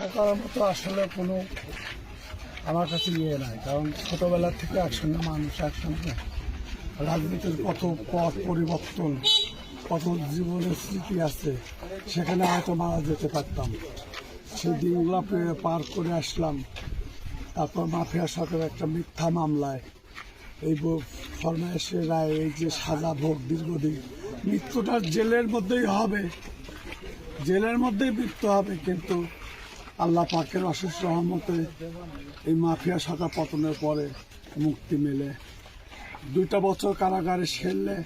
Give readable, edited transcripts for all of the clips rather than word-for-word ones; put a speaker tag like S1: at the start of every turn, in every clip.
S1: ব্যাখ্যা করার মতো আসলে কোনো আমার কাছে ইয়ে নাই, কারণ ছোটোবেলা থেকে একসঙ্গে মানুষ একসঙ্গে রাজনীতির কত পথ পরিবর্তন, কত জীবনের স্মৃতি আছে, সেখানে হয়তো মারা যেতে পারতাম। সেই দিনগুলো পার করে আসলাম। তারপর মাফিয়া সরকারের একটা মিথ্যা মামলায় এই ফরমায়েশের রায়, এই যে সাজা ভোগ দীর্ঘদিন, মৃত্যুটা জেলের মধ্যেই হবে, জেলের মধ্যেই মৃত্যু হবে। কিন্তু আল্লাহ পাকের অশেষ রহমতে এই মাফিয়া সরকার পতনের পরে মুক্তি মেলে 2টা বছর কারাগারে সেললে,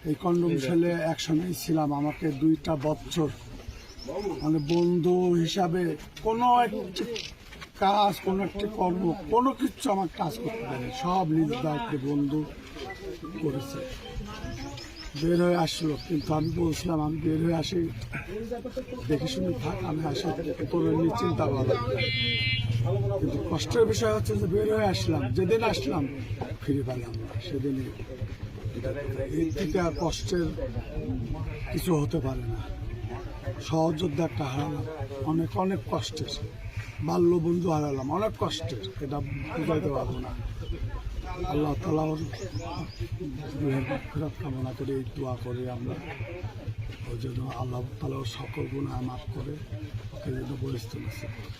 S1: এই কন্ডম সেলে একসঙ্গেই ছিলাম। আমাকে 2টা বছর মানে বন্ধু হিসাবে কোনো একটি কাজ, কোনো একটি কর্ম, কোনো কিছু আমার কাজ করতে পারে, সব নিজ দায়িত্বে বন্ধু করেছে। বের হয়ে আসলো, কিন্তু আমি বলছিলাম আমি বের হয়ে আসি, দেখে শুনে থাক, আমি আসি তোর নিয়ে চিন্তা করা। কিন্তু কষ্টের বিষয় হচ্ছে যে বের হয়ে আসলাম, যেদিন আসলাম ফিরে পেলাম না, সেদিনই। এর থেকে আর কষ্টের কিছু হতে পারে না। সহযোদ্ধা একটা হারালাম, অনেক অনেক কষ্টের। বাল্য বন্ধু হারালাম, অনেক কষ্টের, এটা বুঝাইতে পারবো না। আল্লাহ তাআলা ওর রুহের মাগফিরাত কামনা করে, এই দোয়া করি আমরা, ওই জন্য আল্লাহ তাআলা ওর সকল গুনাহ মাফ করে ওকে যেন বহিষ্ঠ নসিব করে।